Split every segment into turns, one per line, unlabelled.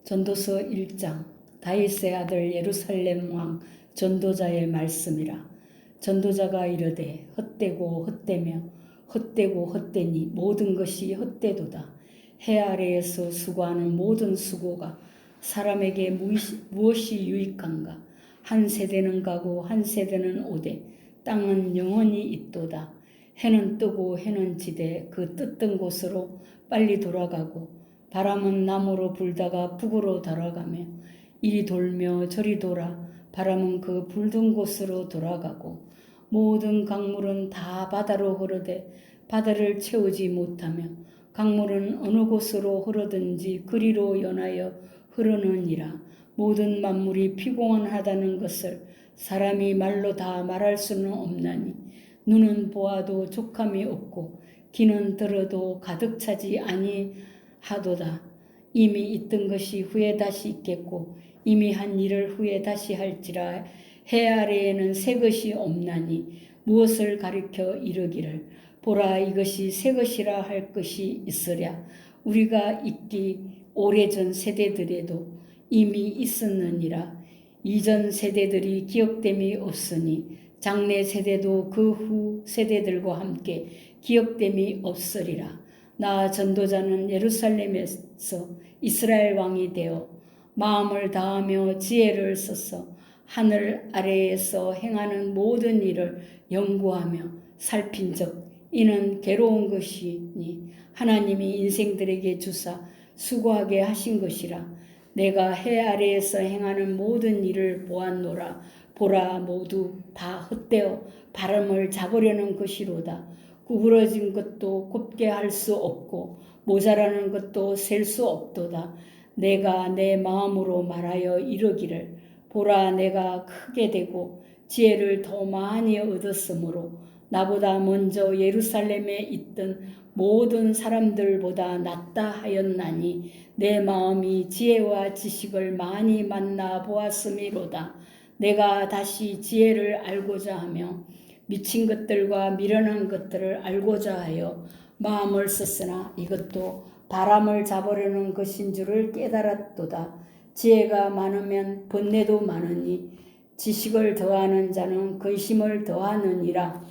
전도서 1장. 다윗의 아들 예루살렘 왕 전도자의 말씀이라. 전도자가 이르되 헛되고 헛되며 헛되고 헛되니 모든 것이 헛되도다. 해 아래에서 수고하는 모든 수고가 사람에게 무엇이 유익한가. 한 세대는 가고 한 세대는 오되 땅은 영원히 있도다. 해는 뜨고 해는 지되 그 떴던 곳으로 빨리 돌아가고 바람은 남으로 불다가 북으로 돌아가며 이리 돌며 저리 돌아 바람은 그 불던 곳으로 돌아가고 모든 강물은 다 바다로 흐르되 바다를 채우지 못하며 강물은 어느 곳으로 흐르든지 그리로 연하여 흐르느니라. 모든 만물이 피곤하다는 것을 사람이 말로 다 말할 수는 없나니 눈은 보아도 족함이 없고 귀는 들어도 가득 차지 아니하도다. 이미 있던 것이 후에 다시 있겠고 이미 한 일을 후에 다시 할지라. 해 아래에는 새 것이 없나니 무엇을 가리켜 이르기를 보라 이것이 새 것이라 할 것이 있으랴. 우리가 있기 오래전 세대들에도 이미 있었느니라. 이전 세대들이 기억됨이 없으니 장래 세대도 그 후 세대들과 함께 기억됨이 없으리라. 나 전도자는 예루살렘에서 이스라엘 왕이 되어 마음을 다하며 지혜를 써서 하늘 아래에서 행하는 모든 일을 연구하며 살핀즉 이는 괴로운 것이니 하나님이 인생들에게 주사 수고하게 하신 것이라. 내가 해 아래에서 행하는 모든 일을 보았노라. 보라 모두 다 헛되어 바람을 잡으려는 것이로다. 구부러진 것도 곱게 할 수 없고 모자라는 것도 셀 수 없도다. 내가 내 마음으로 말하여 이르기를 보라 내가 크게 되고 지혜를 더 많이 얻었으므로 나보다 먼저 예루살렘에 있던 모든 사람들보다 낫다 하였나니 내 마음이 지혜와 지식을 많이 만나 보았음이로다. 내가 다시 지혜를 알고자 하며 미친 것들과 미련한 것들을 알고자 하여 마음을 썼으나 이것도 바람을 잡으려는 것인 줄을 깨달았도다. 지혜가 많으면 번뇌도 많으니 지식을 더하는 자는 근심을 더하느니라.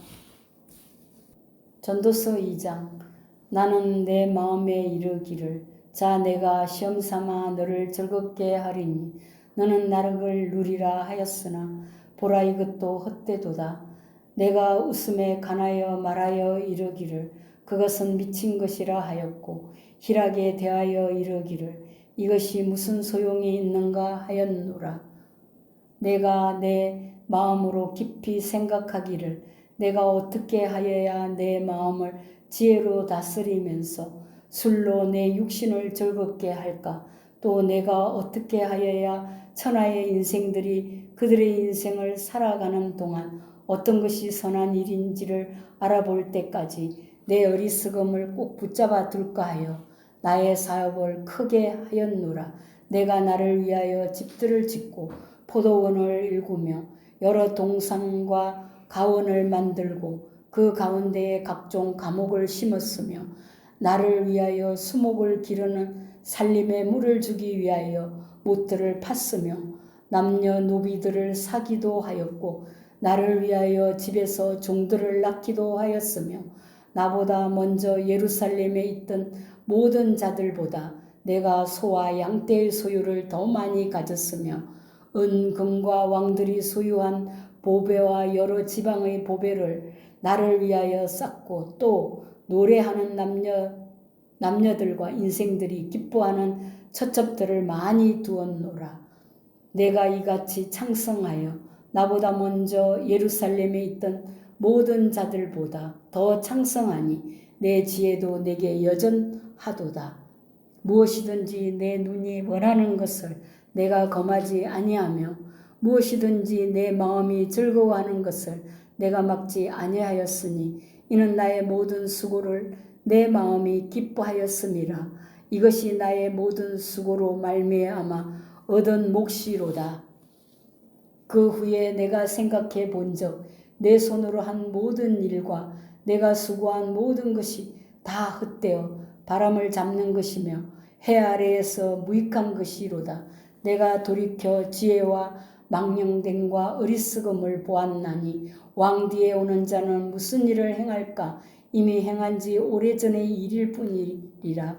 전도서 2장. 나는 내 마음에 이르기를 자 내가 시험삼아 너를 즐겁게 하리니 너는 나를 누리라 하였으나 보라 이것도 헛되도다. 내가 웃음에 관하여 말하여 이르기를 그것은 미친 것이라 하였고 희락에 대하여 이르기를 이것이 무슨 소용이 있는가 하였노라. 내가 내 마음으로 깊이 생각하기를 내가 어떻게 하여야 내 마음을 지혜로 다스리면서 술로 내 육신을 즐겁게 할까? 또 내가 어떻게 하여야 천하의 인생들이 그들의 인생을 살아가는 동안 어떤 것이 선한 일인지를 알아볼 때까지 내 어리석음을 꼭 붙잡아 둘까 하여 나의 사업을 크게 하였노라. 내가 나를 위하여 집들을 짓고 포도원을 일구며 여러 동산과 가원을 만들고 그 가운데에 각종 과목을 심었으며 나를 위하여 수목을 기르는 살림에 물을 주기 위하여 못들을 팠으며 남녀노비들을 사기도 하였고 나를 위하여 집에서 종들을 낳기도 하였으며 나보다 먼저 예루살렘에 있던 모든 자들보다 내가 소와 양떼의 소유를 더 많이 가졌으며 은금과 왕들이 소유한 보배와 여러 지방의 보배를 나를 위하여 쌓고 또 노래하는 남녀들과 인생들이 기뻐하는 처첩들을 많이 두었노라. 내가 이같이 창성하여 나보다 먼저 예루살렘에 있던 모든 자들보다 더 창성하니 내 지혜도 내게 여전하도다. 무엇이든지 내 눈이 원하는 것을 내가 검하지 아니하며 무엇이든지 내 마음이 즐거워하는 것을 내가 막지 아니하였으니 이는 나의 모든 수고를 내 마음이 기뻐하였음이라. 이것이 나의 모든 수고로 말미암아 얻은 몫이로다. 그 후에 내가 생각해 본즉 내 손으로 한 모든 일과 내가 수고한 모든 것이 다 헛되어 바람을 잡는 것이며 해 아래에서 무익한 것이로다. 내가 돌이켜 지혜와 망령됨과 어리석음을 보았나니 왕 뒤에 오는 자는 무슨 일을 행할까? 이미 행한 지 오래전의 일일 뿐이리라.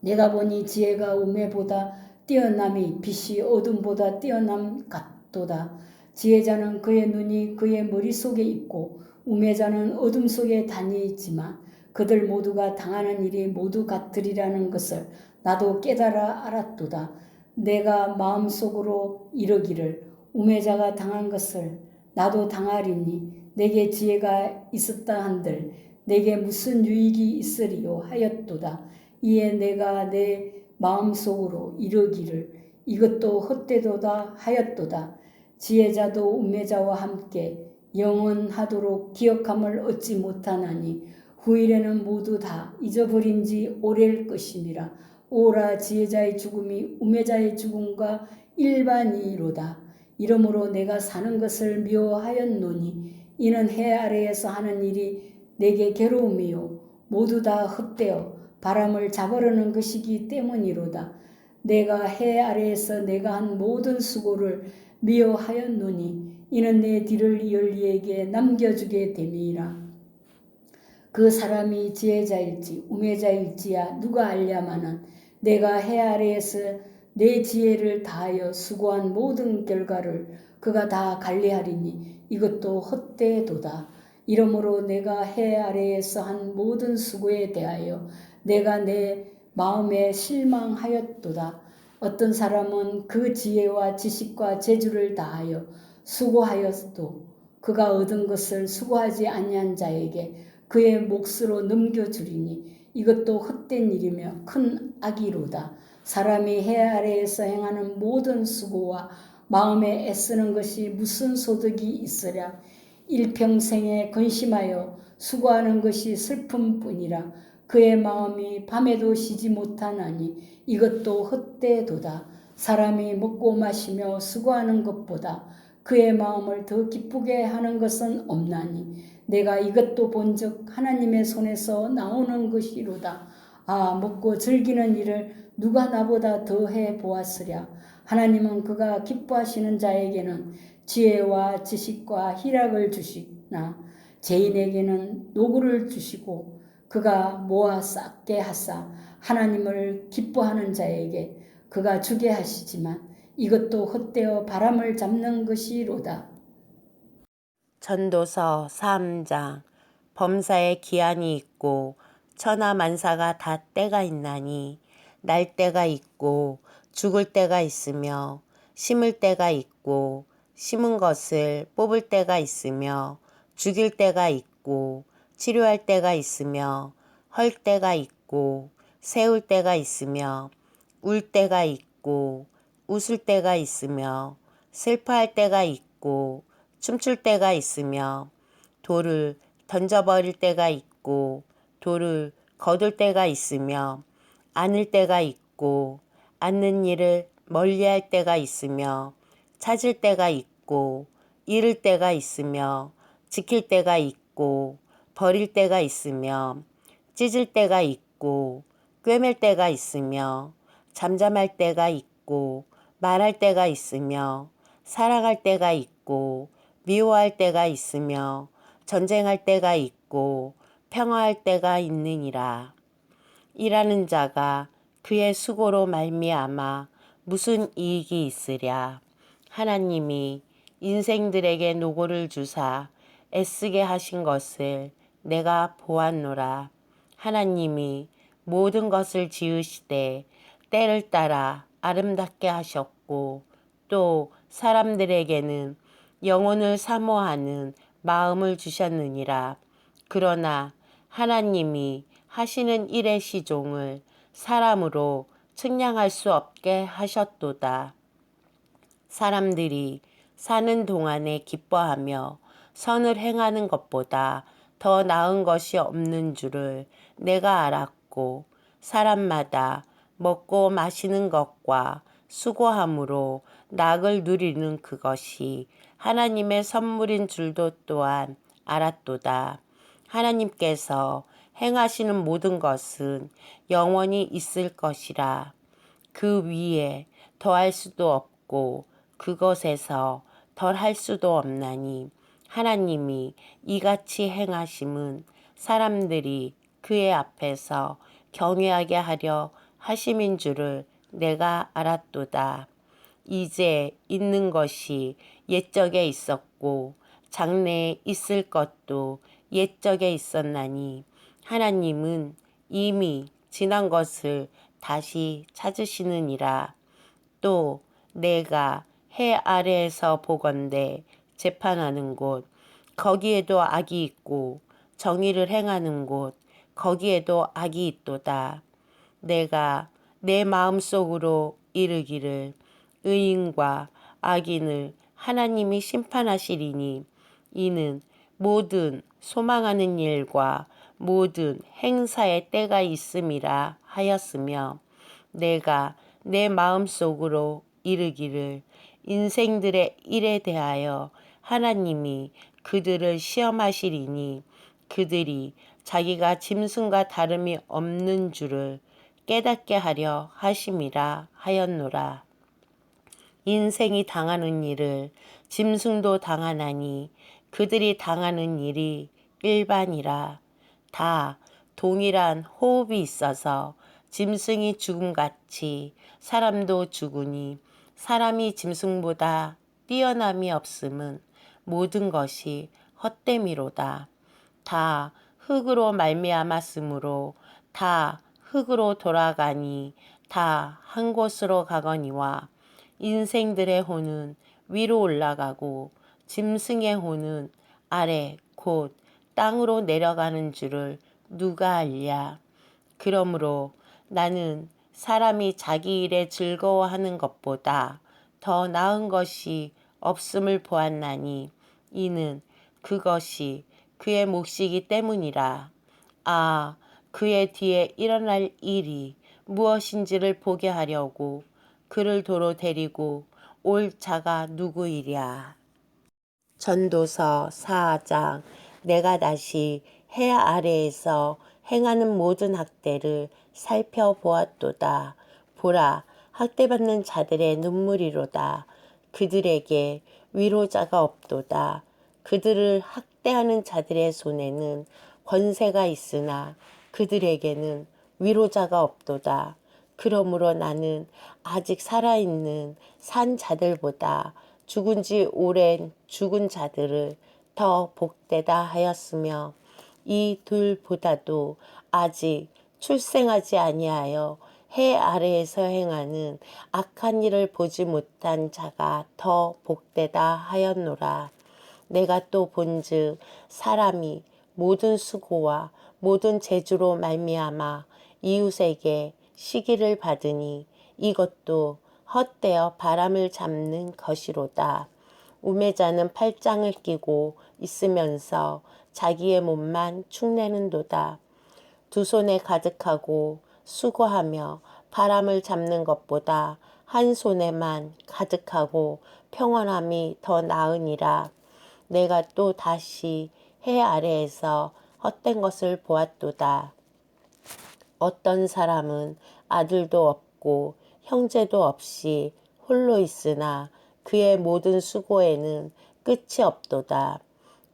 내가 보니 지혜가 우매보다 뛰어남이 빛이 어둠보다 뛰어남 같도다. 지혜자는 그의 눈이 그의 머릿속에 있고 우매자는 어둠 속에 다니지만 그들 모두가 당하는 일이 모두 같으리라는 것을 나도 깨달아 알았도다. 내가 마음속으로 이르기를 우매자가 당한 것을 나도 당하리니 내게 지혜가 있었다 한들 내게 무슨 유익이 있으리요 하였도다. 이에 내가 내 마음속으로 이르기를 이것도 헛되도다 하였도다. 지혜자도 우매자와 함께 영원하도록 기억함을 얻지 못하나니 후일에는 모두 다 잊어버린 지 오래일 것임이라. 오라 지혜자의 죽음이 우매자의 죽음과 일반이로다. 이러므로 내가 사는 것을 미워하였노니 이는 해 아래에서 하는 일이 내게 괴로움이요 모두 다 헛되어 바람을 잡으려는 것이기 때문이로다. 내가 해 아래에서 내가 한 모든 수고를 미워하였노니 이는 내 뒤를 이을 이에게 남겨주게 됨이라. 그 사람이 지혜자일지 우매자일지야 누가 알랴마는 내가 해 아래에서 내 지혜를 다하여 수고한 모든 결과를 그가 다 관리하리니 이것도 헛되도다. 이러므로 내가 해 아래에서 한 모든 수고에 대하여 내가 내 마음에 실망하였도다. 어떤 사람은 그 지혜와 지식과 재주를 다하여 수고하여도 그가 얻은 것을 수고하지 아니한 자에게 그의 몫으로 넘겨주리니 이것도 헛된 일이며 큰 악이로다. 사람이 해 아래에서 행하는 모든 수고와 마음에 애쓰는 것이 무슨 소득이 있으랴. 일평생에 근심하여 수고하는 것이 슬픔뿐이라. 그의 마음이 밤에도 쉬지 못하나니 이것도 헛되도다. 사람이 먹고 마시며 수고하는 것보다 그의 마음을 더 기쁘게 하는 것은 없나니 내가 이것도 본즉 하나님의 손에서 나오는 것이로다. 아 먹고 즐기는 일을 누가 나보다 더해 보았으랴. 하나님은 그가 기뻐하시는 자에게는 지혜와 지식과 희락을 주시나 죄인에게는 노고를 주시고 그가 모아 쌓게 하사 하나님을 기뻐하는 자에게 그가 주게 하시지만 이것도 헛되어 바람을 잡는 것이로다.
전도서 3장. 범사에 기한이 있고 천하 만사가 다 때가 있나니 날 때가 있고 죽을 때가 있으며 심을 때가 있고 심은 것을 뽑을 때가 있으며 죽일 때가 있고 치료할 때가 있으며 헐 때가 있고 세울 때가 있으며 울 때가 있고 웃을 때가 있으며 슬퍼할 때가 있고 춤출 때가 있으며 돌을 던져버릴 때가 있고 돌을 거둘 때가 있으며 안을 때가 있고 앉는 일을 멀리할 때가 있으며 찾을 때가 있고 잃을 때가 있으며 지킬 때가 있고 버릴 때가 있으며 찢을 때가 있고 꿰맬 때가 있으며 잠잠할 때가 있고 말할 때가 있으며 사랑할 때가 있고 미워할 때가 있으며 전쟁할 때가 있고 평화할 때가 있느니라. 일하는 자가 그의 수고로 말미암아 무슨 이익이 있으랴. 하나님이 인생들에게 노고를 주사 애쓰게 하신 것을 내가 보았노라. 하나님이 모든 것을 지으시되 때를 따라 아름답게 하셨고 또 사람들에게는 영혼을 사모하는 마음을 주셨느니라. 그러나 하나님이 하시는 일의 시종을 사람으로 측량할 수 없게 하셨도다. 사람들이 사는 동안에 기뻐하며 선을 행하는 것보다 더 나은 것이 없는 줄을 내가 알았고 사람마다 먹고 마시는 것과 수고함으로 낙을 누리는 그것이 하나님의 선물인 줄도 또한 알았도다. 하나님께서 행하시는 모든 것은 영원히 있을 것이라. 그 위에 더할 수도 없고 그것에서 덜할 수도 없나니 하나님이 이같이 행하심은 사람들이 그의 앞에서 경외하게 하려 하심인 줄을 내가 알았도다. 이제 있는 것이 옛적에 있었고 장래에 있을 것도 옛적에 있었나니 하나님은 이미 지난 것을 다시 찾으시느니라. 또 내가 해 아래에서 보건대 재판하는 곳 거기에도 악이 있고 정의를 행하는 곳 거기에도 악이 있도다. 내가 내 마음속으로 이르기를 의인과 악인을 하나님이 심판하시리니 이는 모든 소망하는 일과 모든 행사의 때가 있음이라 하였으며 내가 내 마음속으로 이르기를 인생들의 일에 대하여 하나님이 그들을 시험하시리니 그들이 자기가 짐승과 다름이 없는 줄을 깨닫게 하려 하심이라 하였노라. 인생이 당하는 일을 짐승도 당하나니 그들이 당하는 일이 일반이라. 다 동일한 호흡이 있어서 짐승이 죽음같이 사람도 죽으니 사람이 짐승보다 뛰어남이 없음은 모든 것이 헛됨이로다. 다 흙으로 말미암았으므로 다 흙으로 돌아가니 다 한 곳으로 가거니와 인생들의 혼은 위로 올라가고 짐승의 혼은 아래 곧 땅으로 내려가는 줄을 누가 알랴. 그러므로 나는 사람이 자기 일에 즐거워하는 것보다 더 나은 것이 없음을 보았나니 이는 그것이 그의 몫이기 때문이라. 아, 그의 뒤에 일어날 일이 무엇인지를 보게 하려고 그를 도로 데리고 올 자가 누구이랴. 전도서 4장. 내가 다시 해 아래에서 행하는 모든 학대를 살펴보았도다. 보라, 학대받는 자들의 눈물이로다. 그들에게 위로자가 없도다. 그들을 학대하는 자들의 손에는 권세가 있으나 그들에게는 위로자가 없도다. 그러므로 나는 아직 살아있는 산 자들보다 죽은 지 오랜 죽은 자들을 더 복되다 하였으며 이 둘보다도 아직 출생하지 아니하여 해 아래에서 행하는 악한 일을 보지 못한 자가 더 복되다 하였노라. 내가 또 본즉 사람이 모든 수고와 모든 재주로 말미암아 이웃에게 시기를 받으니 이것도 헛되어 바람을 잡는 것이로다. 우매자는 팔짱을 끼고 있으면서 자기의 몸만 축내는도다. 두 손에 가득하고 수고하며 바람을 잡는 것보다 한 손에만 가득하고 평안함이 더 나으니라. 내가 또 다시 해 아래에서 헛된 것을 보았도다. 어떤 사람은 아들도 없고 형제도 없이 홀로 있으나 그의 모든 수고에는 끝이 없도다.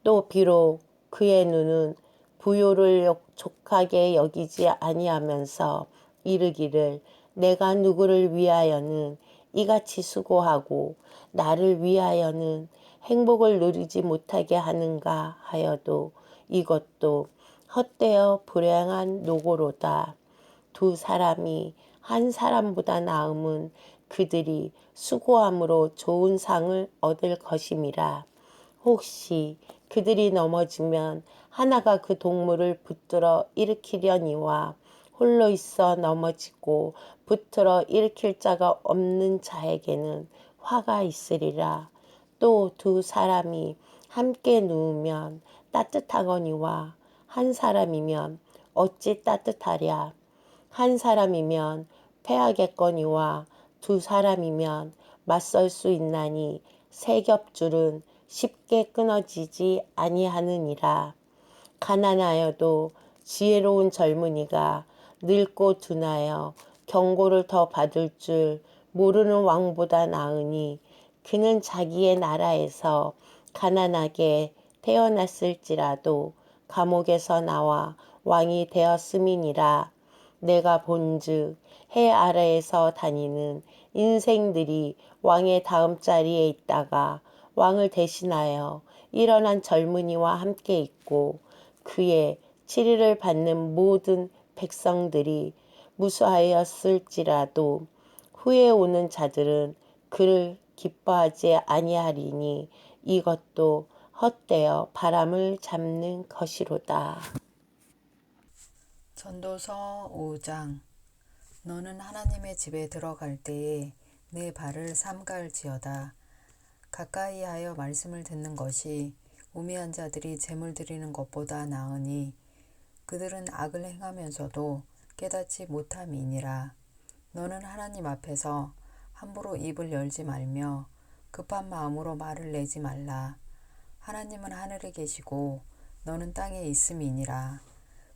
또 비록 그의 눈은 부요를 족하게 여기지 아니하면서 이르기를 내가 누구를 위하여는 이같이 수고하고 나를 위하여는 행복을 누리지 못하게 하는가 하여도 이것도 헛되어 불행한 노고로다. 두 사람이 한 사람보다 나음은 그들이 수고함으로 좋은 상을 얻을 것임이라. 혹시 그들이 넘어지면 하나가 그 동물을 붙들어 일으키려니와 홀로 있어 넘어지고 붙들어 일으킬 자가 없는 자에게는 화가 있으리라. 또 두 사람이 함께 누우면 따뜻하거니와 한 사람이면 어찌 따뜻하랴. 한 사람이면 패하겠거니와 두 사람이면 맞설 수 있나니 세 겹줄은 쉽게 끊어지지 아니하느니라. 가난하여도 지혜로운 젊은이가 늙고 둔하여 경고를 더 받을 줄 모르는 왕보다 나으니 그는 자기의 나라에서 가난하게 태어났을지라도 감옥에서 나와 왕이 되었음이니라. 내가 본즉 해 아래에서 다니는 인생들이 왕의 다음 자리에 있다가 왕을 대신하여 일어난 젊은이와 함께 있고 그의 치리를 받는 모든 백성들이 무수하였을지라도 후에 오는 자들은 그를 기뻐하지 아니하리니 이것도 헛되어 바람을 잡는 것이로다.
전도서 5장. 너는 하나님의 집에 들어갈 때에 내 발을 삼갈지어다. 가까이 하여 말씀을 듣는 것이 우매한 자들이 재물 드리는 것보다 나으니 그들은 악을 행하면서도 깨닫지 못함이니라. 너는 하나님 앞에서 함부로 입을 열지 말며 급한 마음으로 말을 내지 말라. 하나님은 하늘에 계시고 너는 땅에 있음이니라.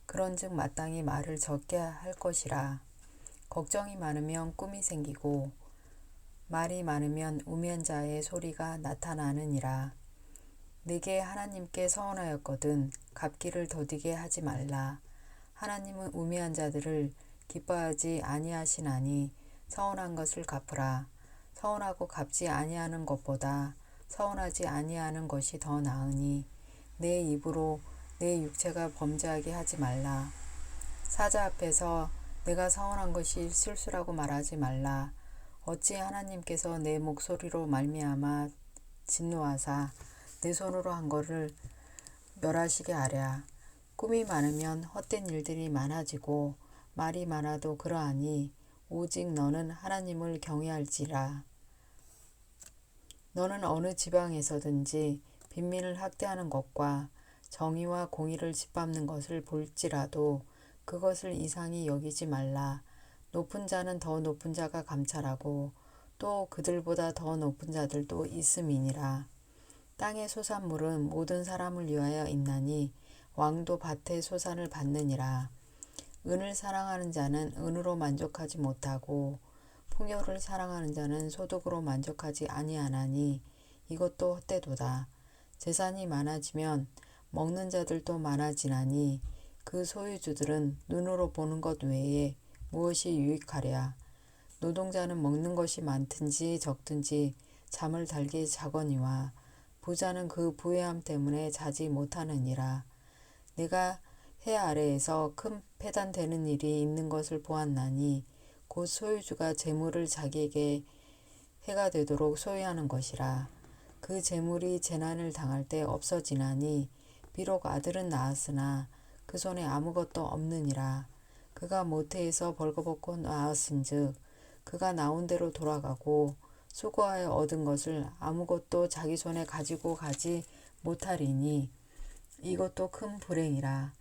그런즉 마땅히 말을 적게 할 것이라. 걱정이 많으면 꿈이 생기고 말이 많으면 우매한 자의 소리가 나타나느니라. 네게 하나님께 서원하였거든 갚기를 더디게 하지 말라. 하나님은 우매한 자들을 기뻐하지 아니하시나니 서원한 것을 갚으라. 서원하고 갚지 아니하는 것보다 서원하지 아니하는 것이 더 나으니 내 입으로 내 육체가 범죄하게 하지 말라. 사자 앞에서 내가 서원한 것이 실수라고 말하지 말라. 어찌 하나님께서 내 목소리로 말미암아 진노하사 내 손으로 한 것을 멸하시게 하랴. 꿈이 많으면 헛된 일들이 많아지고 말이 많아도 그러하니 오직 너는 하나님을 경외할지라. 너는 어느 지방에서든지 빈민을 학대하는 것과 정의와 공의를 짓밟는 것을 볼지라도 그것을 이상히 여기지 말라. 높은 자는 더 높은 자가 감찰하고 또 그들보다 더 높은 자들도 있음이니라. 땅의 소산물은 모든 사람을 위하여 있나니 왕도 밭의 소산을 받느니라. 은을 사랑하는 자는 은으로 만족하지 못하고 풍요를 사랑하는 자는 소득으로 만족하지 아니하나니 이것도 헛되도다. 재산이 많아지면 먹는 자들도 많아지나니 그 소유주들은 눈으로 보는 것 외에 무엇이 유익하랴. 노동자는 먹는 것이 많든지 적든지 잠을 달게 자거니와 부자는 그 부유함 때문에 자지 못하느니라. 내가 해 아래에서 큰 패단되는 일이 있는 것을 보았나니 곧 소유주가 재물을 자기에게 해가 되도록 소유하는 것이라. 그 재물이 재난을 당할 때 없어지나니 비록 아들은 낳았으나 그 손에 아무것도 없느니라. 그가 모태에서 벌거벗고 낳았은즉 그가 나온 대로 돌아가고 수고하여 얻은 것을 아무것도 자기 손에 가지고 가지 못하리니 이것도 큰 불행이라.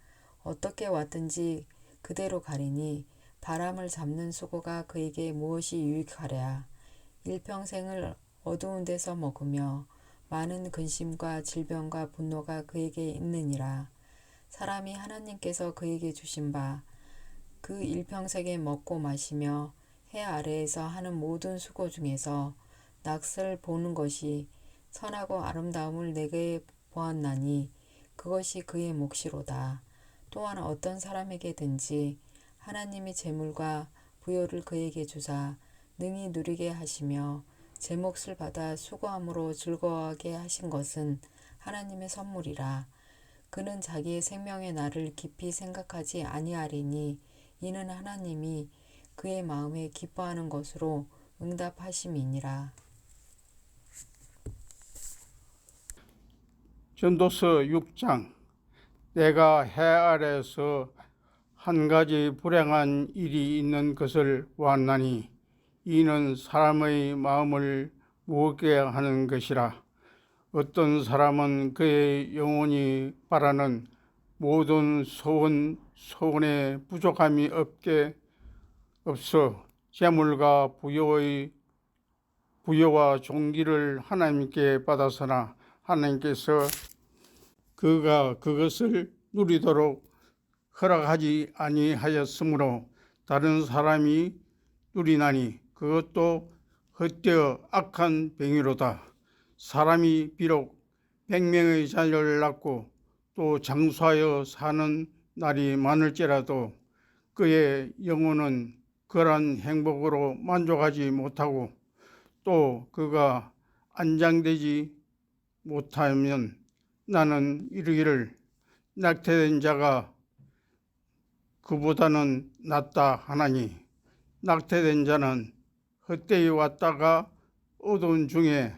어떻게 왔든지 그대로 가리니 바람을 잡는 수고가 그에게 무엇이 유익하랴. 일평생을 어두운 데서 먹으며 많은 근심과 질병과 분노가 그에게 있느니라. 사람이 하나님께서 그에게 주신 바 그 일평생에 먹고 마시며 해 아래에서 하는 모든 수고 중에서 낯을 보는 것이 선하고 아름다움을 내게 보았나니 그것이 그의 몫이로다. 또한 어떤 사람에게든지 하나님이 재물과 부요를 그에게 주사 능히 누리게 하시며 제 몫을 받아 수고함으로 즐거워하게 하신 것은 하나님의 선물이라. 그는 자기의 생명의 날을 깊이 생각하지 아니하리니 이는 하나님이 그의 마음에 기뻐하는 것으로 응답하심이니라.
전도서 6장. 내가 해 아래에서 한 가지 불행한 일이 있는 것을 보았나니 이는 사람의 마음을 무겁게 하는 것이라. 어떤 사람은 그의 영혼이 바라는 모든 소원에 부족함이 없어 재물과 부여와 존귀를 하나님께 받았으나 하나님께서 그가 그것을 누리도록 허락하지 아니하였으므로 다른 사람이 누리나니 그것도 헛되어 악한 병이로다. 사람이 비록 100명의 자녀를 낳고 또 장수하여 사는 날이 많을지라도 그의 영혼은 그러한 행복으로 만족하지 못하고 또 그가 안장되지 못하면 나는 이르기를 낙태된 자가 그보다는 낫다 하나니 낙태된 자는 헛되이 왔다가 어두운 중에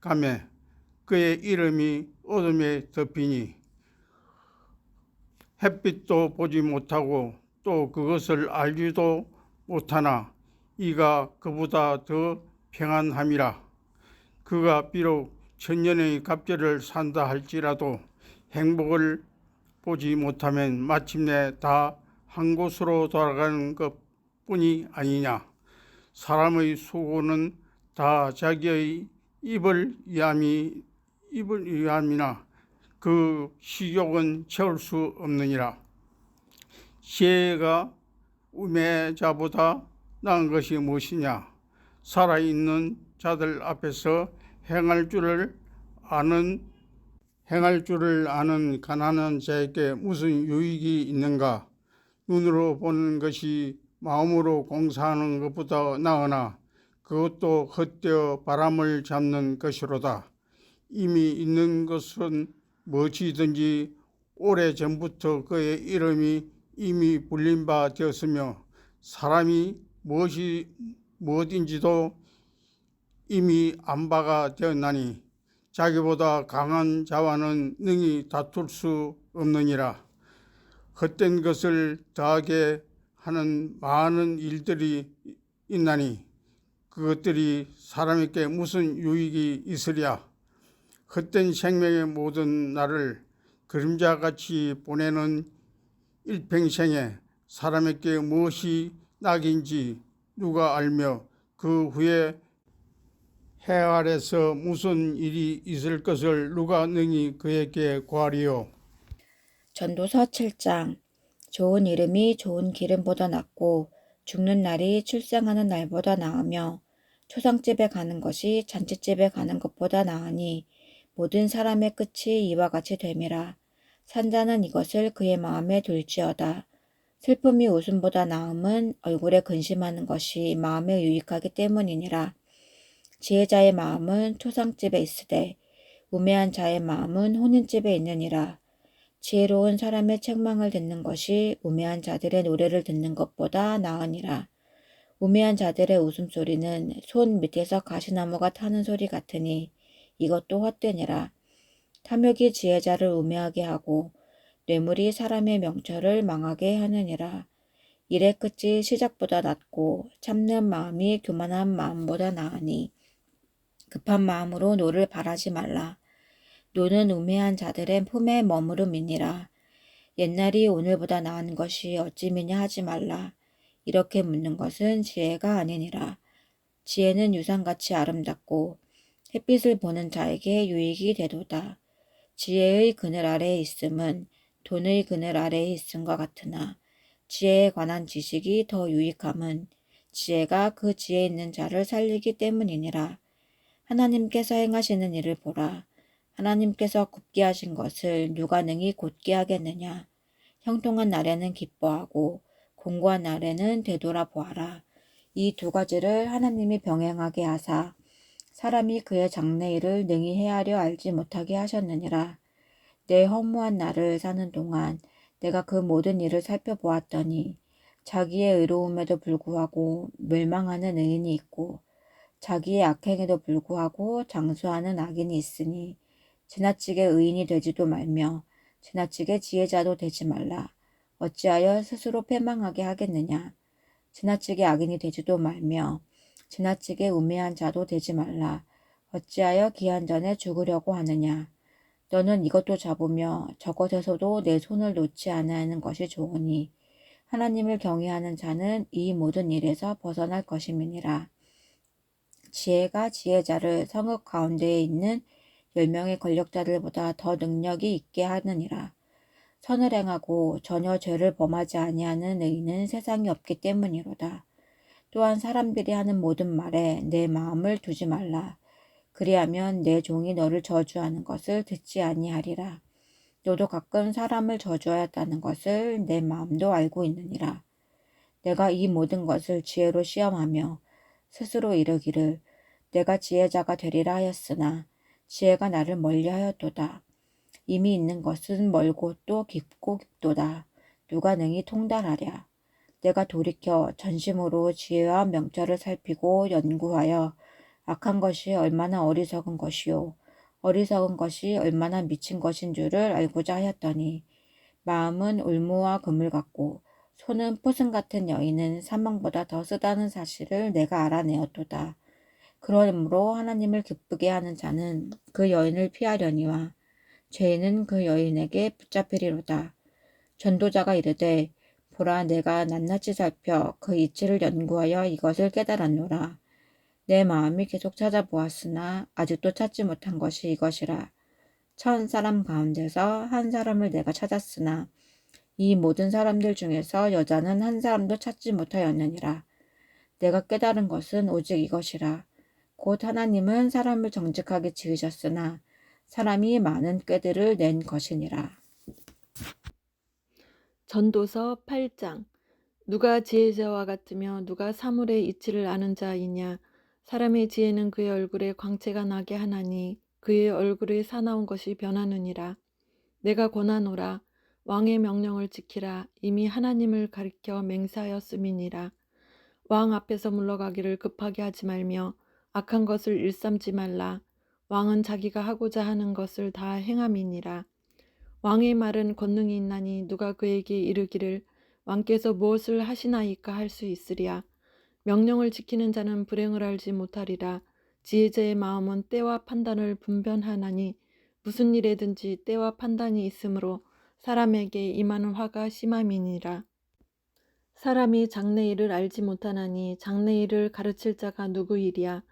가매 그의 이름이 어둠에 덮이니 햇빛도 보지 못하고 또 그것을 알지도 못하나 이가 그보다 더 평안함이라. 그가 비록 천년의 갑절을 산다 할지라도 행복을 보지 못하면 마침내 다 한 곳으로 돌아가는 것뿐이 아니냐. 사람의 수고는 다 자기의 입을 위함이나 그 식욕은 채울 수 없느니라. 지혜가 우매자보다 나은 것이 무엇이냐. 살아있는 자들 앞에서 행할 줄을 아는 가난한 자에게 무슨 유익이 있는가. 눈으로 보는 것이 마음으로 공사하는 것보다 나으나 그것도 헛되어 바람을 잡는 것이로다. 이미 있는 것은 무엇이든지 오래전부터 그의 이름이 이미 불린 바 되었으며 사람이 무엇인지도 이미 안 바가 되었나니 자기보다 강한 자와는 능히 다툴 수 없느니라. 헛된 것을 더하게 하는 많은 일들이 있나니 그것들이 사람에게 무슨 유익이 있으랴. 헛된 생명의 모든 날을 그림자같이 보내는 일평생에 사람에게 무엇이 낙인지 누가 알며 그 후에 해 아래서 무슨 일이 있을 것을 누가 능히 그에게 구하리요.
전도서 7장. 좋은 이름이 좋은 기름보다 낫고 죽는 날이 출생하는 날보다 나으며 초상집에 가는 것이 잔치집에 가는 것보다 나으니 모든 사람의 끝이 이와 같이 됨이라. 산자는 이것을 그의 마음에 둘지어다. 슬픔이 웃음보다 나음은 얼굴에 근심하는 것이 마음에 유익하기 때문이니라. 지혜자의 마음은 초상집에 있으되 우매한 자의 마음은 혼인집에 있느니라. 지혜로운 사람의 책망을 듣는 것이 우매한 자들의 노래를 듣는 것보다 나으니라. 우매한 자들의 웃음소리는 손 밑에서 가시나무가 타는 소리 같으니 이것도 헛되니라. 탐욕이 지혜자를 우매하게 하고 뇌물이 사람의 명철을 망하게 하느니라. 일의 끝이 시작보다 낫고 참는 마음이 교만한 마음보다 나으니 급한 마음으로 노를 바라지 말라. 노는 우매한 자들의 품에 머무름이니라. 옛날이 오늘보다 나은 것이 어찌미냐 하지 말라. 이렇게 묻는 것은 지혜가 아니니라. 지혜는 유산같이 아름답고 햇빛을 보는 자에게 유익이 되도다. 지혜의 그늘 아래에 있음은 돈의 그늘 아래에 있음과 같으나 지혜에 관한 지식이 더 유익함은 지혜가 그 지혜 있는 자를 살리기 때문이니라. 하나님께서 행하시는 일을 보라. 하나님께서 굽게 하신 것을 누가 능히 곧게 하겠느냐. 형통한 날에는 기뻐하고 공고한 날에는 되돌아보아라. 이 두 가지를 하나님이 병행하게 하사 사람이 그의 장래일을 능히 헤아려 알지 못하게 하셨느니라. 내 허무한 날을 사는 동안 내가 그 모든 일을 살펴보았더니 자기의 의로움에도 불구하고 멸망하는 의인이 있고 자기의 악행에도 불구하고 장수하는 악인이 있으니 지나치게 의인이 되지도 말며 지나치게 지혜자도 되지 말라. 어찌하여 스스로 패망하게 하겠느냐. 지나치게 악인이 되지도 말며 지나치게 우매한 자도 되지 말라. 어찌하여 기한 전에 죽으려고 하느냐. 너는 이것도 잡으며 저것에서도 내 손을 놓지 않아하는 것이 좋으니 하나님을 경외하는 자는 이 모든 일에서 벗어날 것임이니라. 지혜가 지혜자를 성읍 가운데에 있는 10명의 권력자들보다 더 능력이 있게 하느니라. 선을 행하고 전혀 죄를 범하지 아니하는 의인은 세상에 없기 때문이로다. 또한 사람들이 하는 모든 말에 내 마음을 두지 말라. 그리하면 내 종이 너를 저주하는 것을 듣지 아니하리라. 너도 가끔 사람을 저주하였다는 것을 내 마음도 알고 있느니라. 내가 이 모든 것을 지혜로 시험하며 스스로 이르기를 내가 지혜자가 되리라 하였으나 지혜가 나를 멀리하였도다. 이미 있는 것은 멀고 또 깊고 깊도다. 누가 능히 통달하랴. 내가 돌이켜 전심으로 지혜와 명철을 살피고 연구하여 악한 것이 얼마나 어리석은 것이요 어리석은 것이 얼마나 미친 것인 줄을 알고자 하였더니 마음은 울무와 그물 같고 손은 포승 같은 여인은 사망보다 더 쓰다는 사실을 내가 알아내었도다. 그러므로 하나님을 기쁘게 하는 자는 그 여인을 피하려니와 죄인은 그 여인에게 붙잡히리로다. 전도자가 이르되 보라 내가 낱낱이 살펴 그 이치를 연구하여 이것을 깨달았노라. 내 마음이 계속 찾아보았으나 아직도 찾지 못한 것이 이것이라. 1000사람 가운데서 한 사람을 내가 찾았으나 이 모든 사람들 중에서 여자는 한 사람도 찾지 못하였느니라. 내가 깨달은 것은 오직 이것이라. 곧 하나님은 사람을 정직하게 지으셨으나 사람이 많은 꾀들을 낸 것이니라.
전도서 8장. 누가 지혜자와 같으며 누가 사물의 이치를 아는 자이냐. 사람의 지혜는 그의 얼굴에 광채가 나게 하나니 그의 얼굴에 사나운 것이 변하느니라. 내가 권하노라. 왕의 명령을 지키라. 이미 하나님을 가리켜 맹세하였음이니라. 왕 앞에서 물러가기를 급하게 하지 말며 악한 것을 일삼지 말라. 왕은 자기가 하고자 하는 것을 다 행함이니라. 왕의 말은 권능이 있나니 누가 그에게 이르기를 왕께서 무엇을 하시나이까 할 수 있으랴. 명령을 지키는 자는 불행을 알지 못하리라. 지혜자의 마음은 때와 판단을 분별하나니 무슨 일에든지 때와 판단이 있으므로 사람에게 임하는 화가 심함이니라. 사람이 장래일을 알지 못하나니 장래일을 가르칠 자가 누구이랴.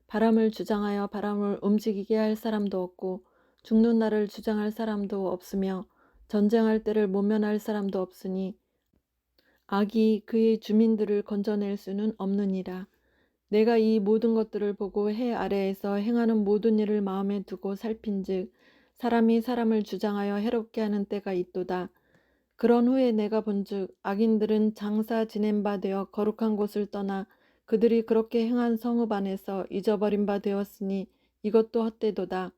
바람을 주장하여 바람을 움직이게 할 사람도 없고 죽는 날을 주장할 사람도 없으며 전쟁할 때를 모면할 사람도 없으니 악이 그의 주민들을 건져낼 수는 없느니라. 내가 이 모든 것들을 보고 해 아래에서 행하는 모든 일을 마음에 두고 살핀즉 사람이 사람을 주장하여 해롭게 하는 때가 있도다. 그런 후에 내가 본즉 악인들은 장사 지낸 바 되어 거룩한 곳을 떠나 그들이 그렇게 행한 성읍 안에서 잊어버린 바 되었으니 이것도 헛되도다.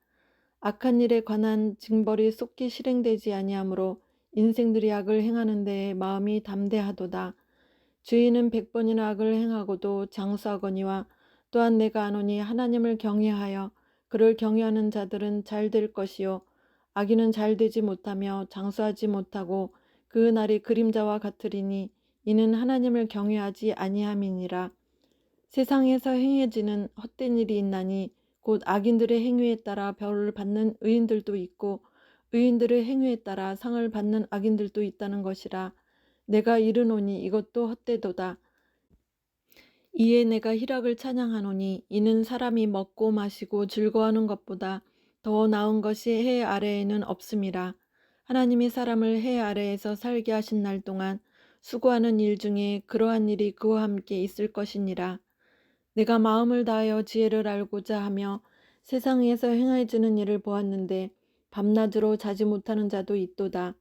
악한 일에 관한 징벌이 속히 실행되지 아니하므로 인생들이 악을 행하는 데에 마음이 담대하도다. 주인은 100번이나 악을 행하고도 장수하거니와 또한 내가 아노니 하나님을 경외하여 그를 경외하는 자들은 잘 될 것이요 악인은 잘 되지 못하며 장수하지 못하고 그 날이 그림자와 같으리니 이는 하나님을 경외하지 아니함이니라. 세상에서 행해지는 헛된 일이 있나니 곧 악인들의 행위에 따라 벌을 받는 의인들도 있고 의인들의 행위에 따라 상을 받는 악인들도 있다는 것이라. 내가 이르노니 이것도 헛되도다. 이에 내가 희락을 찬양하노니 이는 사람이 먹고 마시고 즐거워하는 것보다 더 나은 것이 해 아래에는 없음이라. 하나님이 사람을 해 아래에서 살게 하신 날 동안 수고하는 일 중에 그러한 일이 그와 함께 있을 것이니라. 내가 마음을 다하여 지혜를 알고자 하며 세상에서 행해지는 일을 보았는데 밤낮으로 자지 못하는 자도 있도다.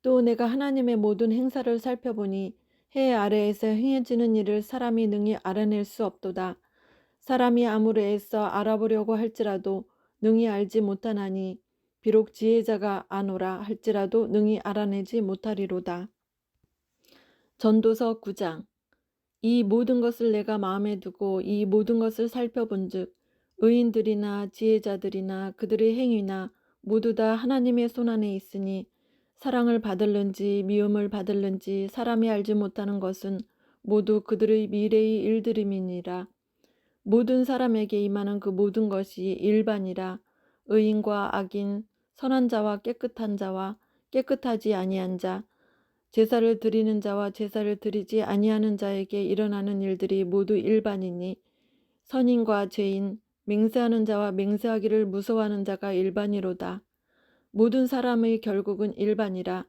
또 내가 하나님의 모든 행사를 살펴보니 해 아래에서 행해지는 일을 사람이 능히 알아낼 수 없도다. 사람이 아무리 애써 알아보려고 할지라도 능히 알지 못하나니 비록 지혜자가 아노라 할지라도 능히 알아내지 못하리로다. 전도서 9장. 이 모든 것을 내가 마음에 두고 이 모든 것을 살펴본즉 의인들이나 지혜자들이나 그들의 행위나 모두 다 하나님의 손안에 있으니 사랑을 받을는지 미움을 받을는지 사람이 알지 못하는 것은 모두 그들의 미래의 일들임이니라. 모든 사람에게 임하는 그 모든 것이 일반이라. 의인과 악인, 선한 자와 깨끗한 자와 깨끗하지 아니한 자, 제사를 드리는 자와 제사를 드리지 아니하는 자에게 일어나는 일들이 모두 일반이니 선인과 죄인, 맹세하는 자와 맹세하기를 무서워하는 자가 일반이로다. 모든 사람의 결국은 일반이라.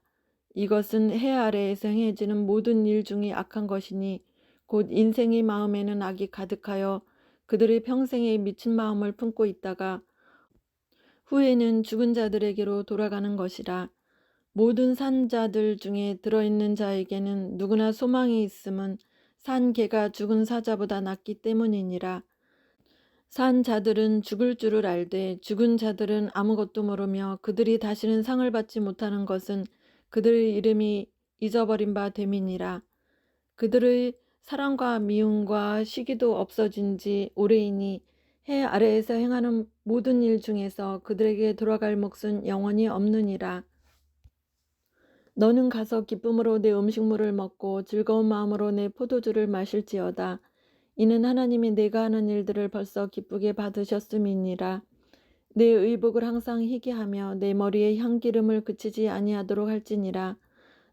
이것은 해 아래에서 행해지는 모든 일 중에 악한 것이니 곧 인생의 마음에는 악이 가득하여 그들의 평생에 미친 마음을 품고 있다가 후에는 죽은 자들에게로 돌아가는 것이라. 모든 산 자들 중에 들어있는 자에게는 누구나 소망이 있음은 산 개가 죽은 사자보다 낫기 때문이니라. 산 자들은 죽을 줄을 알되 죽은 자들은 아무것도 모르며 그들이 다시는 상을 받지 못하는 것은 그들의 이름이 잊어버린 바 됨이니라. 그들의 사랑과 미움과 시기도 없어진 지 오래이니 해 아래에서 행하는 모든 일 중에서 그들에게 돌아갈 몫은 영원히 없느니라. 너는 가서 기쁨으로 내 음식물을 먹고 즐거운 마음으로 내 포도주를 마실지어다. 이는 하나님이 내가 하는 일들을 벌써 기쁘게 받으셨음이니라. 내 의복을 항상 희게 하며 내 머리에 향기름을 그치지 아니하도록 할지니라.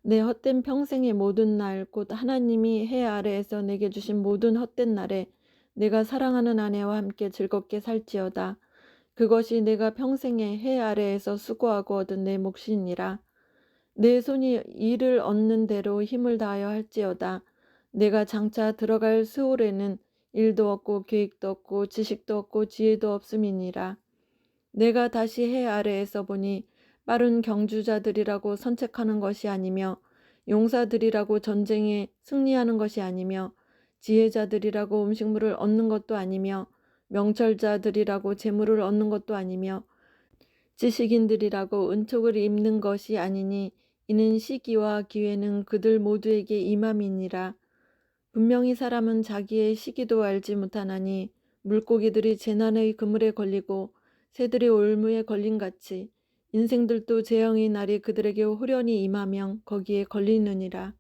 내 헛된 평생의 모든 날 곧 하나님이 해 아래에서 내게 주신 모든 헛된 날에 내가 사랑하는 아내와 함께 즐겁게 살지어다. 그것이 내가 평생에 해 아래에서 수고하고 얻은 내 몫이니라. 내 손이 이를 얻는 대로 힘을 다하여 할지어다. 내가 장차 들어갈 스올에는 일도 없고 계획도 없고 지식도 없고 지혜도 없음이니라. 내가 다시 해 아래에서 보니 빠른 경주자들이라고 선책하는 것이 아니며 용사들이라고 전쟁에 승리하는 것이 아니며 지혜자들이라고 음식물을 얻는 것도 아니며 명철자들이라고 재물을 얻는 것도 아니며 지식인들이라고 은촉을 입는 것이 아니니 이는 시기와 기회는 그들 모두에게 임함이니라. 분명히 사람은 자기의 시기도 알지 못하나니 물고기들이 재난의 그물에 걸리고 새들이 올무에 걸림같이 인생들도 재앙의 날이 그들에게 호련히 임하면 거기에 걸리느니라.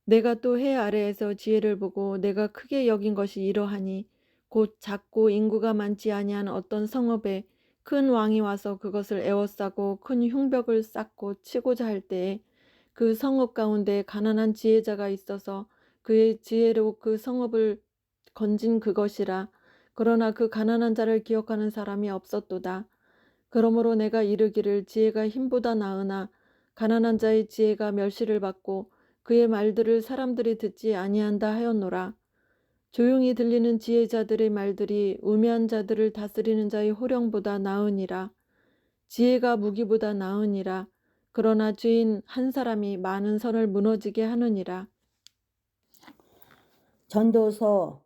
내가 또 해 아래에서 지혜를 보고 내가 크게 여긴 것이 이러하니 곧 작고 인구가 많지 아니한 어떤 성읍에 큰 왕이 와서 그것을 에워싸고 큰 흉벽을 쌓고 치고자 할 때에 그 성읍 가운데 가난한 지혜자가 있어서 그의 지혜로 그 성읍을 건진 그것이라. 그러나 그 가난한 자를 기억하는 사람이 없었도다. 그러므로 내가 이르기를 지혜가 힘보다 나으나 가난한 자의 지혜가 멸시를 받고 그의 말들을 사람들이 듣지 아니한다 하였노라. 조용히 들리는 지혜자들의 말들이 우매한 자들을 다스리는 자의 호령보다 나으니라. 지혜가 무기보다 나으니라. 그러나 죄인 한 사람이 많은 선을 무너지게 하느니라.
전도서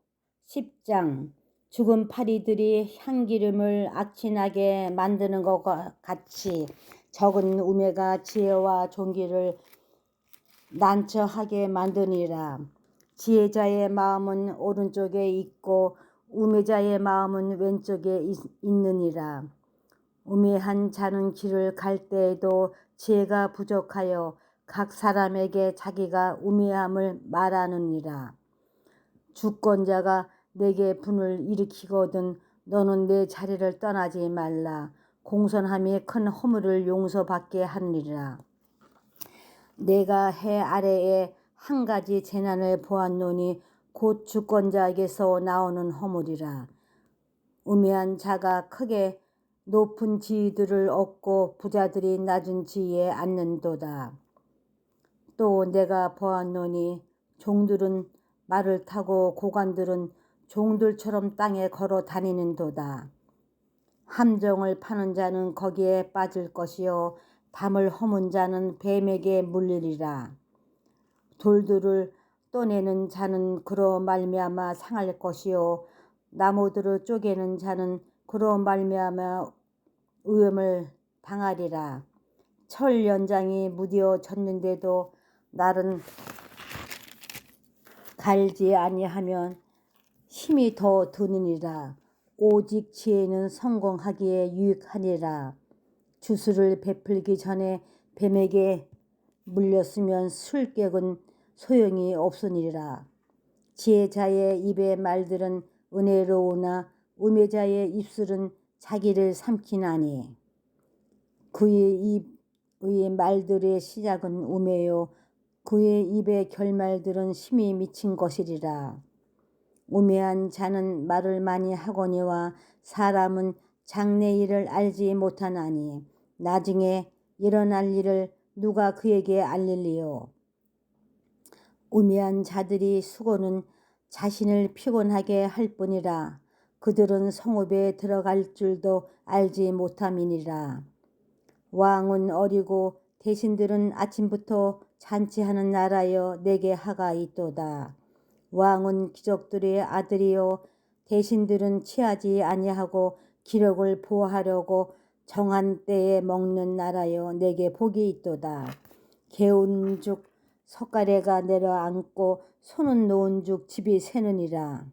10장. 죽은 파리들이 향기름을 악취나게 만드는 것과 같이 적은 우매가 지혜와 존귀를 난처하게 만드니라. 지혜자의 마음은 오른쪽에 있고 우매자의 마음은 왼쪽에 있느니라. 우매한 자는 길을 갈 때에도 지혜가 부족하여 각 사람에게 자기가 우매함을 말하느니라. 주권자가 내게 분을 일으키거든 너는 내 자리를 떠나지 말라. 공손함이 큰 허물을 용서받게 하느니라. 내가 해 아래에 한 가지 재난을 보았노니 곧 주권자에게서 나오는 허물이라. 우매한 자가 크게 높은 지위들을 얻고 부자들이 낮은 지위에 앉는도다. 또 내가 보았노니 종들은 말을 타고 고관들은 종들처럼 땅에 걸어 다니는도다. 함정을 파는 자는 거기에 빠질 것이요 담을 허문 자는 뱀에게 물리리라. 돌들을 떠내는 자는 그로 말미암아 상할 것이요 나무들을 쪼개는 자는 그로 말미암아 위험을 당하리라. 철 연장이 무뎌졌는데도 날은 갈지 아니하면 힘이 더 드느니라. 오직 지혜는 성공하기에 유익하니라. 주술을 베풀기 전에 뱀에게 물렸으면 술객은 소용이 없으니라. 지혜자의 입의 말들은 은혜로우나 우매자의 입술은 자기를 삼키나니 그의 입의 말들의 시작은 우매요 그의 입의 결말들은 심히 미친 것이리라. 우매한 자는 말을 많이 하거니와 사람은 장래 일을 알지 못하나니 나중에 일어날 일을 누가 그에게 알릴리요. 우매한 자들이 수고는 자신을 피곤하게 할 뿐이라. 그들은 성읍에 들어갈 줄도 알지 못함이니라. 왕은 어리고 대신들은 아침부터 잔치하는 나라여 내게 하가 있도다. 왕은 귀족들의 아들이요 대신들은 취하지 아니하고 기력을 보호하려고 정한 때에 먹는 나라여 내게 복이 있도다. 개운 죽 석가래가 내려앉고 손은 놓은 죽 집이 새느니라.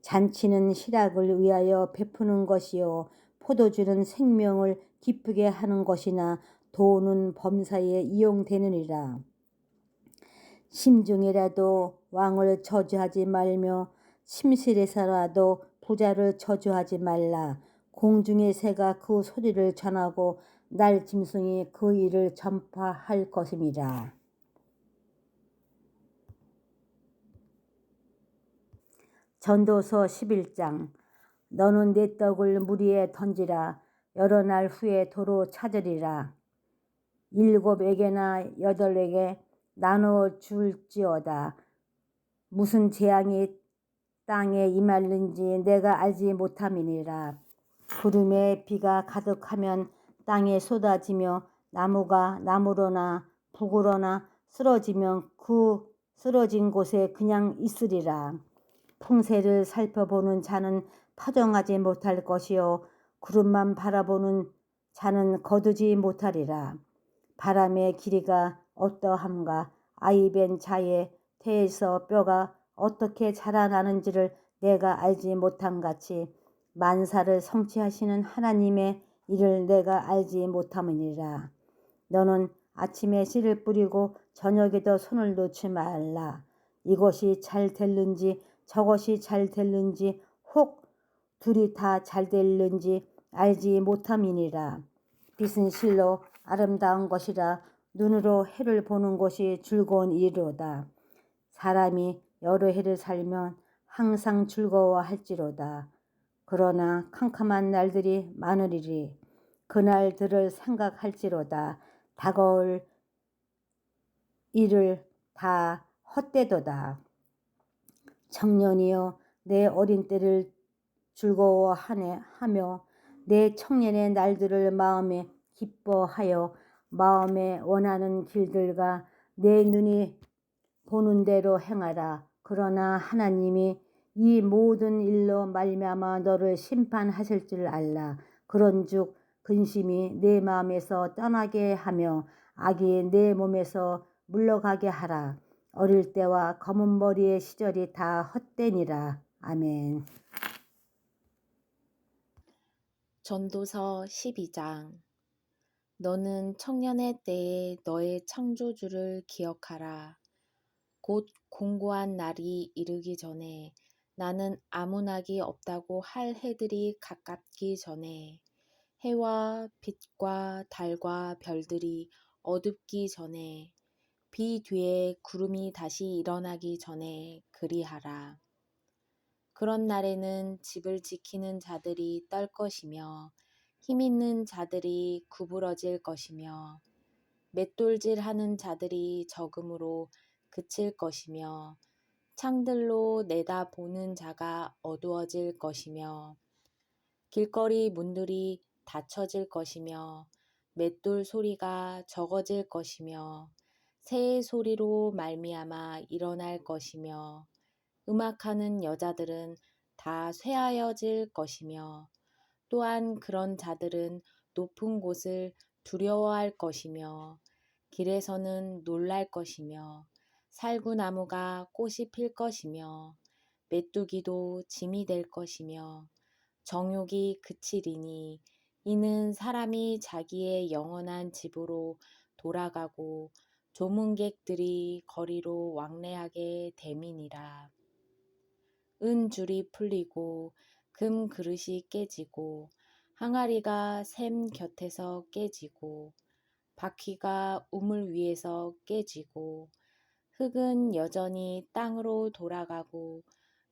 잔치는 희락을 위하여 베푸는 것이요 포도주는 생명을 기쁘게 하는 것이나 돈은 범사에 이용되느니라. 심중이라도 왕을 저주하지 말며 침실에서라도 부자를 저주하지 말라. 공중의 새가 그 소리를 전하고 날 짐승이 그 일을 전파할 것임이라. 전도서 11장. 너는 내 떡을 물 위에 던지라. 여러 날 후에 도로 찾으리라. 7에게나 8에게 나누어 줄지어다. 무슨 재앙이 땅에 임할는지 내가 알지 못함이니라. 구름에 비가 가득하면 땅에 쏟아지며 나무가 나무로나 북으로나 쓰러지면 그 쓰러진 곳에 그냥 있으리라. 풍세를 살펴보는 자는 파정하지 못할 것이요 구름만 바라보는 자는 거두지 못하리라. 바람의 길이가 어떠함과 아이벤 자의 태에서 뼈가 어떻게 자라나는지를 내가 알지 못함같이 만사를 성취하시는 하나님의 일을 내가 알지 못함이니라. 너는 아침에 씨를 뿌리고 저녁에도 손을 놓지 말라. 이것이 잘 될는지 저것이 잘 될는지 혹 둘이 다 잘 될는지 알지 못함이니라. 빛은 실로 아름다운 것이라. 눈으로 해를 보는 것이 즐거운 일이로다. 사람이 여러 해를 살면 항상 즐거워할지로다. 그러나 캄캄한 날들이 많으리니 그날들을 생각할지로다. 다가올 일을 다 헛되도다. 청년이여 내 어린 때를 즐거워하며 내 청년의 날들을 마음에 기뻐하여 마음에 원하는 길들과 내 눈이 보는 대로 행하라. 그러나 하나님이 이 모든 일로 말미암아 너를 심판하실 줄 알라. 그런즉 근심이 내 마음에서 떠나게 하며 악이 내 몸에서 물러가게 하라. 어릴 때와 검은 머리의 시절이 다 헛되니라. 아멘.
전도서 12장. 너는 청년의 때에 너의 창조주를 기억하라. 곧 공고한 날이 이르기 전에 나는 아무 낙이 없다고 할 해들이 가깝기 전에 해와 빛과 달과 별들이 어둡기 전에 비 뒤에 구름이 다시 일어나기 전에 그리하라. 그런 날에는 집을 지키는 자들이 떨 것이며 힘있는 자들이 구부러질 것이며 맷돌질하는 자들이 적음으로 그칠 것이며 창들로 내다보는 자가 어두워질 것이며 길거리 문들이 닫혀질 것이며 맷돌 소리가 적어질 것이며 새의 소리로 말미암아 일어날 것이며 음악하는 여자들은 다 쇠하여질 것이며 또한 그런 자들은 높은 곳을 두려워할 것이며 길에서는 놀랄 것이며 살구나무가 꽃이 필 것이며 메뚜기도 짐이 될 것이며 정욕이 그치리니 이는 사람이 자기의 영원한 집으로 돌아가고 조문객들이 거리로 왕래하게 됨이니라. 은줄이 풀리고 금 그릇이 깨지고 항아리가 샘 곁에서 깨지고 바퀴가 우물 위에서 깨지고 흙은 여전히 땅으로 돌아가고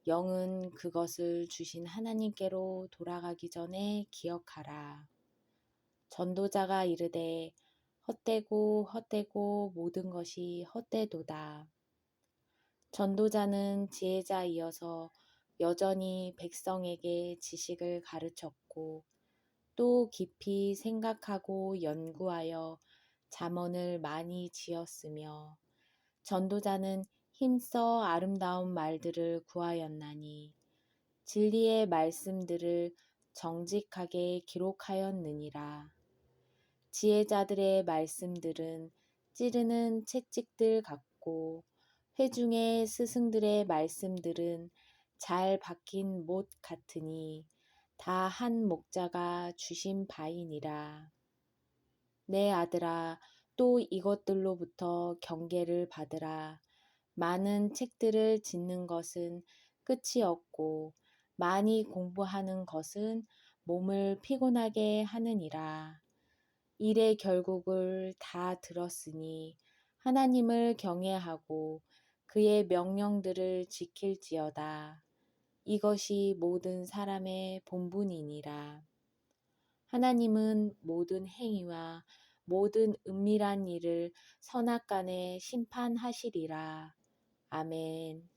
영은 그것을 주신 하나님께로 돌아가기 전에 기억하라. 전도자가 이르되 헛되고 헛되고 모든 것이 헛되도다. 전도자는 지혜자이어서 여전히 백성에게 지식을 가르쳤고 또 깊이 생각하고 연구하여 잠언을 많이 지었으며 전도자는 힘써 아름다운 말들을 구하였나니 진리의 말씀들을 정직하게 기록하였느니라. 지혜자들의 말씀들은 찌르는 채찍들 같고 회중의 스승들의 말씀들은 잘 박힌 못 같으니 다 한 목자가 주신 바이니라. 내 아들아, 또 이것들로부터 경계를 받으라. 많은 책들을 짓는 것은 끝이 없고 많이 공부하는 것은 몸을 피곤하게 하느니라. 일의 결국을 다 들었으니 하나님을 경외하고 그의 명령들을 지킬지어다. 이것이 모든 사람의 본분이니라. 하나님은 모든 행위와 모든 은밀한 일을 선악간에 심판하시리라. 아멘.